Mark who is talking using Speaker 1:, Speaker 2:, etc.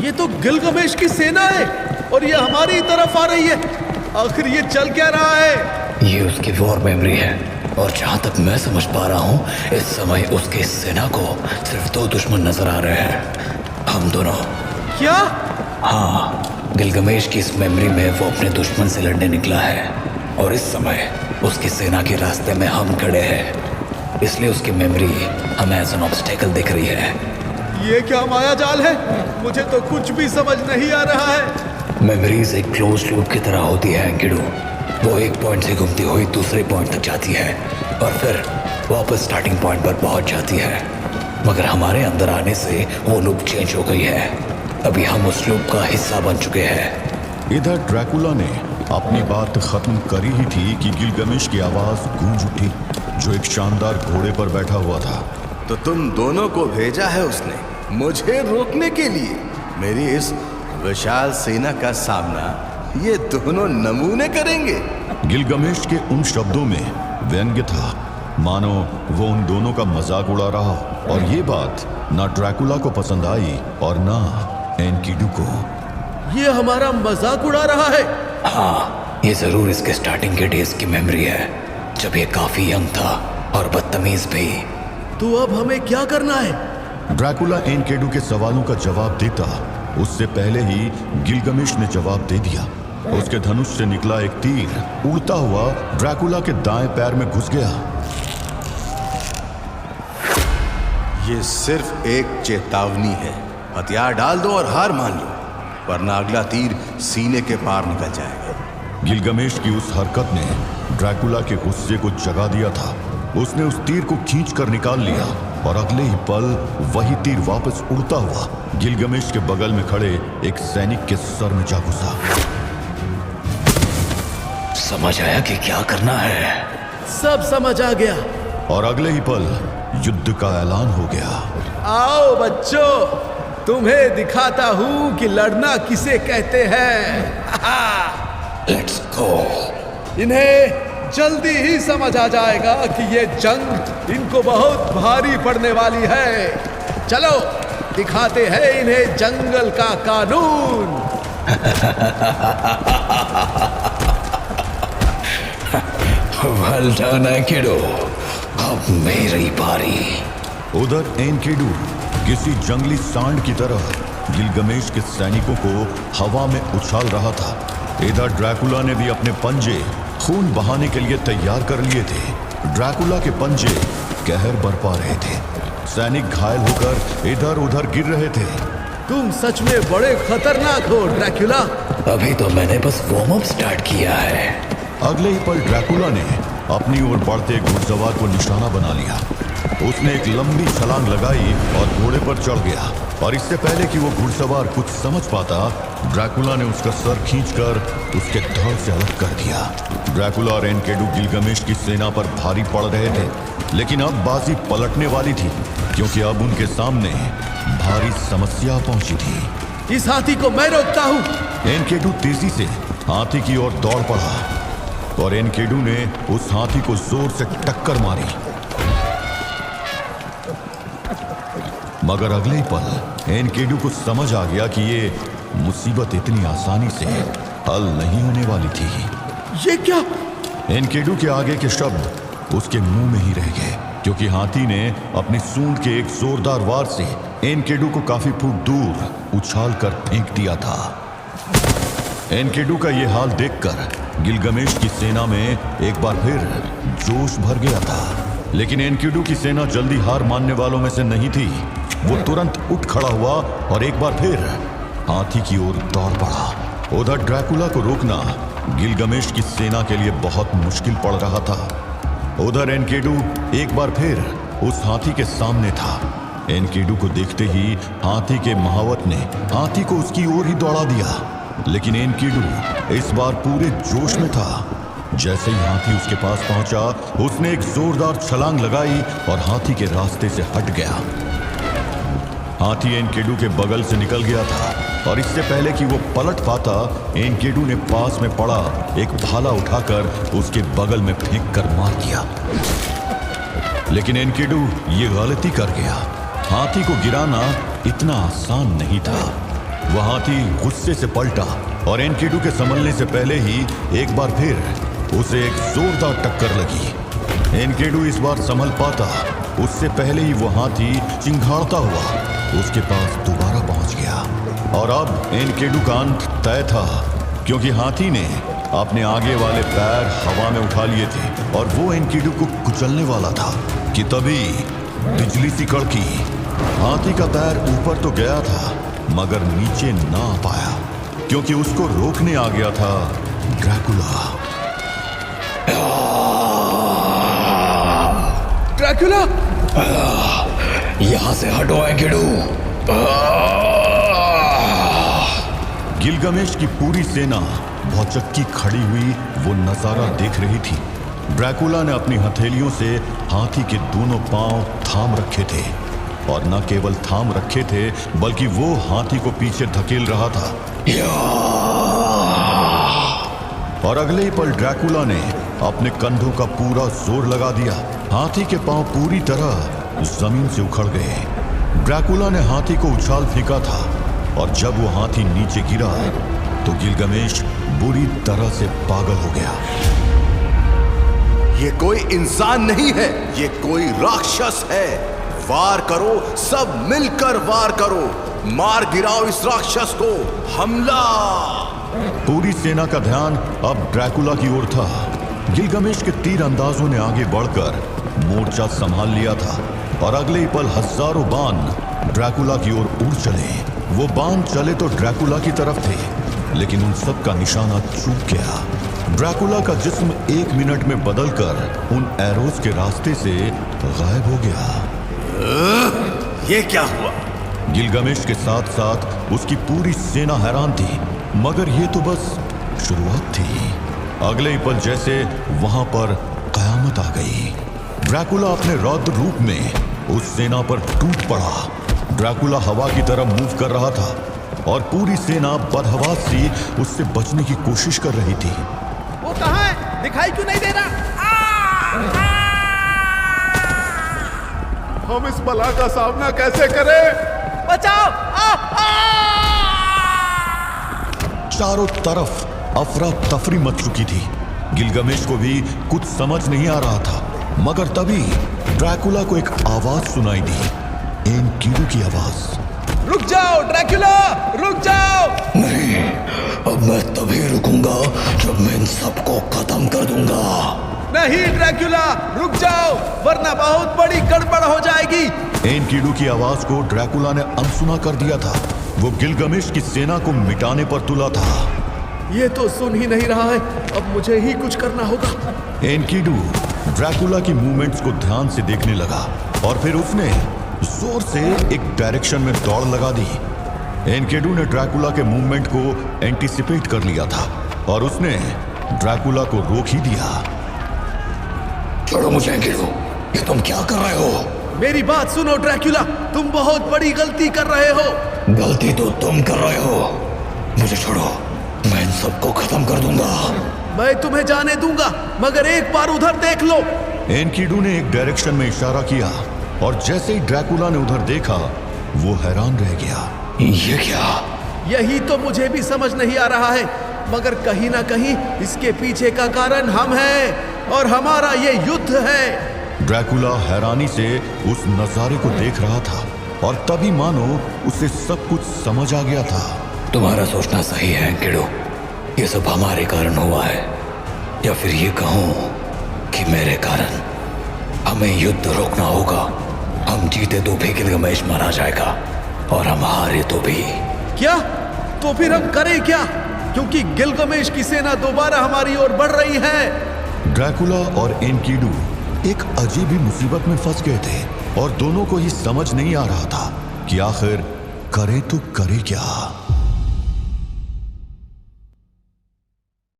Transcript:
Speaker 1: ये तो गिलगमेश की सेना है और ये हमारी तरफ आ रही है। आखिर ये चल क्या रहा है?
Speaker 2: ये उसकी वॉर मेमोरी है और जहां तक मैं समझ पा रहा हूँ इस समय उसकी सेना को सिर्फ 2 दुश्मन नजर आ रहे हैं, हम दोनों।
Speaker 1: क्या?
Speaker 2: हाँ, गिलगमेश की इस मेमोरी में वो अपने दुश्मन से लड़ने निकला है और इस समय उसकी सेना के रास्ते में हम खड़े हैं, इसलिए उसकी मेमोरी हमें एज एन ऑब्स्टेकल दिख रही है।
Speaker 1: ये क्या माया जाल है? मुझे तो कुछ भी समझ नहीं आ रहा है।
Speaker 2: मेमोरीज एक क्लोज लूप की तरह होती है एंकिडू। वो एक पॉइंट से घूमती हुई दूसरे पॉइंट तक जाती है और फिर वापस स्टार्टिंग पॉइंट पर पहुंच जाती है, मगर हमारे अंदर आने से वो लूप चेंज हो गई है। अभी हम उस लूप का हिस्सा बन चुके हैं।
Speaker 3: इधर ड्रैकुला ने अपनी बात खत्म करी ही थी कि गिलगमेश की आवाज गूंज उठी, जो एक शानदार घोड़े पर बैठा हुआ था।
Speaker 4: तो तुम दोनों को भेजा है उसने मुझे रोकने के लिए? मेरी इस विशाल सेना का सामना ये दोनों नमूने करेंगे?
Speaker 3: गिलगमेश के उन शब्दों में व्यंग्य था, मानो वो उन दोनों का मजाक उड़ा रहा। और ये बात ना ड्रैकुला को पसंद आई और ना एनकिडू को।
Speaker 1: ये हमारा मजाक उड़ा रहा है।
Speaker 2: हाँ, ये जरूर इसके स्टार्टिंग के डेज की मेमोरी है, जब ये काफी यंग था और बदतमीज भी।
Speaker 1: तो अब हमें क्या करना है?
Speaker 3: ड्रैकुला एनकिडू के सवालों का जवाब देता उससे पहले ही गिलगमेश ने जवाब दे दिया। उसके धनुष से निकला एक तीर उड़ता हुआ ड्रैकुला के दाएं पैर में घुस गया।
Speaker 4: ये सिर्फ एक चेतावनी है। हथियार डाल दो और हार मान लो, वरना अगला तीर सीने के पार निकल जाएगा।
Speaker 3: गिलगमेश की उस हरकत ने ड्रैकुला के गुस्से को जगा दिया था। उसने उस तीर को खींचकर निकाल लिया और अगले ही पल वही तीर वापस उड़ता हुआ गिलगमेश के बगल में खड़े एक सैनिक के सर में जा घुसा।
Speaker 2: समझ आया कि क्या करना है?
Speaker 1: सब समझ आ गया।
Speaker 3: और अगले ही पल युद्ध का ऐलान हो गया।
Speaker 1: आओ बच्चों, तुम्हें दिखाता हूं कि लड़ना किसे कहते हैं।
Speaker 2: Let's go.
Speaker 1: इन्हें जल्दी ही समझ आ जाएगा कि ये जंग इनको बहुत भारी पड़ने वाली है। चलो दिखाते हैं इन्हें जंगल का कानून।
Speaker 2: वेल डन एनकिडू, अब मेरी बारी।
Speaker 3: उधर एनकिडू किसी जंगली सांड की तरह गिलगमेश के सैनिकों को हवा में उछाल रहा था। इधर ड्रैकुला ने भी अपने पंजे खून बहाने के लिए तैयार कर लिए थे। ड्रैकुला के पंजे कहर बरपा रहे थे। सैनिक घायल होकर इधर उधर गिर रहे थे।
Speaker 1: तुम सच में बड़े खतरनाक हो ड्रैकुला।
Speaker 2: अभी तो मैंने बस वार्म अप स्टार्ट किया है।
Speaker 3: अगले ही पल ड्रैकुला ने अपनी ओर बढ़ते घुड़सवार को निशाना बना लिया। उसने एक लंबी छलांग लगाई और घोड़े पर चढ़ गया। और इससे पहले कि वो घुड़सवार कुछ समझ पाता, ड्रैकुला ने उसका सर खींचकर उसके धड़ से अलग कर दिया। ड्रैकुला और एनकिडू गिलगमेश की सेना पर भारी पड़ रहे थे, लेकिन अब बाजी पलटने वाली थी, क्योंकि अब उनके सामने भारी समस्या पहुंची थी।
Speaker 1: इस हाथी को मैं रोकता हूँ।
Speaker 3: एनकिडू तेजी से हाथी की ओर दौड़ पड़ा और एनकिडू ने उस हाथी को जोर से टक्कर मारी, मगर अगले ही पल एनकिडू को समझ आ गया कि ये मुसीबत इतनी आसानी से हल नहीं होने वाली थी।
Speaker 1: ये क्या?
Speaker 3: एनकिडू के आगे के शब्द उसके मुंह में ही रह गए, क्योंकि हाथी ने अपनी सूंड के एक जोरदार वार से एनकिडू को काफी फुट दूर उछाल कर फेंक दिया था। एनकिडू का यह हाल देखकर गिलगमेश की सेना में एक बार फिर जोश भर गया था, लेकिन एनकिडू की सेना जल्दी हार मानने वालों में से नहीं थी। वो तुरंत उठ खड़ा हुआ और एक बार फिर हाथी की ओर दौड़ पड़ा। उधर ड्रैकुला को रोकना गिलगमेश की सेना के लिए बहुत मुश्किल पड़ रहा था। उधर एनकिडू एक बार फिर उस हाथी के सामने था। एनकिडू को देखते ही हाथी के महावत ने हाथी को उसकी ओर ही दौड़ा दिया, लेकिन एनकिडू इस बार पूरे जोश में था। जैसे ही हाथी उसके पास पहुंचा, उसने एक जोरदार छलांग लगाई और हाथी के रास्ते से हट गया। हाथी एनकिडू के बगल से निकल गया था और इससे पहले कि वो पलट पाता, एनकिडू ने पास में पड़ा एक भाला उठाकर उसके बगल में फेंक कर मार दिया। लेकिन एनकिडू ये गलती कर गया। हाथी को गिराना इतना आसान नहीं था। वह हाथी गुस्से से पलटा और एनकिडू के संभलने से पहले ही एक बार फिर उसे एक जोरदार टक्कर लगी। एनकिडू इस बार संभल पाता उससे पहले ही वो हाथी चिंघाड़ता हुआ उसके पास दोबारा पहुंच गया। और अब एनकिडू का अंत तय था, क्योंकि हाथी ने अपने आगे वाले पैर हवा में उठा लिए थे और वो एनकिडू को कुचलने वाला था कि तभी बिजली सी कड़की। हाथी का पैर ऊपर तो गया था मगर नीचे ना आ पाया, क्योंकि उसको रोकने आ गया था ड्रैकुला।
Speaker 1: ड्रैकुला,
Speaker 2: यहां से हटो एनकिडू।
Speaker 3: गिलगमेश की पूरी सेना भौचक्की खड़ी हुई वो नजारा देख रही थी। ड्रैकुला ने अपनी हथेलियों से हाथी के दोनों पांव थाम रखे थे, और न केवल थाम रखे थे बल्कि वो हाथी को पीछे धकेल रहा था। और अगले ही पल ड्रैकुला ने अपने कंधों का पूरा जोर लगा दिया। हाथी के पांव पूरी तरह जमीन से उखड़ गए। ड्रैकुला ने हाथी को उछाल फेंका था, और जब वो हाथी नीचे गिरा तो गिलगमेश बुरी तरह से पागल हो गया।
Speaker 4: ये कोई इंसान नहीं है, ये कोई राक्षस है। वार करो, सब मिलकर वार करो, मार गिराओ इस राक्षस को। हमला!
Speaker 3: पूरी सेना का ध्यान अब ड्रैकुला की ओर था। गिलगमेश के तीर अंदाजों ने आगे बढ़कर मोर्चा संभाल लिया था, और अगले ही पल हजारों बाण ड्रैकुला की ओर उड़ चले। वो बाण चले तो ड्रैकुला की तरफ थे, लेकिन उन सब का निशाना चूक गया। ड्रैकुला का जिस्म 1 मिनट में बदलकर उन एरोज के रास्ते से गायब हो गया।
Speaker 4: ये क्या हुआ?
Speaker 3: गिलगमेश के साथ साथ उसकी पूरी सेना हैरान थी, मगर ये तो बस शुरुआत थी। अगले ही पल जैसे वहां पर कयामत आ गई। ड्रैकुला अपने रौद्र रूप में उस सेना पर टूट पड़ा। ड्रैकुला हवा की तरफ मूव कर रहा था, और पूरी सेना बदहवास सी उससे बचने की कोशिश कर रही थी।
Speaker 1: वो कहाँ है? दिखाई क्यों नहीं दे रहा? हम इस बला का सामना कैसे करें? बचाओ!
Speaker 3: चारों तरफ अफरा तफरी मच चुकी थी। गिलगमेश को भी कुछ समझ नहीं आ रहा था, मगर तभी ड्रैकुला को एक आवाज सुनाई दी, एनकिडू की आवाज।
Speaker 1: रुक जाओ ड्रैकुला, रुक जाओ!
Speaker 2: नहीं, अब मैं तभी रुकूंगा जब मैं इन सबको खत्म कर दूंगा।
Speaker 1: नहीं ड्रैकुला, रुक जाओ, वरना बहुत बड़ी गड़बड़ हो जाएगी।
Speaker 3: एनकिडू की आवाज को ड्रैकुला ने अनसुना कर दिया था। वो गिलगमेश की सेना को मिटाने पर तुला था।
Speaker 1: ये तो सुन ही नहीं रहा है, अब मुझे ही कुछ करना होगा।
Speaker 3: एनकिडू ड्रैकुला की मूवमेंट्स को ध्यान से देखने लगा, और फिर उसने जोर से एक डायरेक्शन में दौड़ लगा दी। एनकिडू ने ड्रैकुला के मूवमेंट को एंटीसिपेट कर लिया था, और उसने ड्रैकुला को रोक ही दिया।
Speaker 2: छोड़ो मुझे एनकिडू, ये तुम क्या कर रहे हो?
Speaker 1: मेरी बात सुनो ड्रैकुला, तुम बहुत बड़ी गलती कर रहे हो।
Speaker 2: गलती तो तुम कर रहे हो। मुझे छोड़ो, मैं इन सबको खत्म कर दूंगा।
Speaker 1: मैं तुम्हें जाने दूंगा, मगर एक बार उधर देख लो।
Speaker 3: एनकिडू ने एक डायरेक्शन में इशारा किया, और जैसे ही ड्रैकुला ने उधर देखा वो हैरान रह गया।
Speaker 2: ये क्या?
Speaker 1: यही तो मुझे भी समझ नहीं आ रहा है, मगर कहीं ना कहीं इसके पीछे का कारण हम हैं, और हमारा ये युद्ध है।
Speaker 3: ड्रैकुला हैरानी से उस नजारे को देख रहा था, और तभी मानो उसे सब कुछ समझ आ गया था।
Speaker 2: तुम्हारा सोचना सही है एनकिडू, ये सब हमारे कारण हुआ है, या फिर ये कहूं कि मेरे कारण। हमें युद्ध रोकना होगा। हम जीते तो भी गिलगमेश मारा जाएगा, और हम हारे तो भी।
Speaker 1: क्या? तो फिर हम करें क्या? क्योंकि गिलगमेश की सेना दोबारा हमारी ओर बढ़ रही है।
Speaker 3: ड्रैकुला और एनकिडू एक अजीब ही मुसीबत में फंस गए थे, और दोनों को ये समझ नहीं आ रहा था कि आखिर करे तो करे क्या।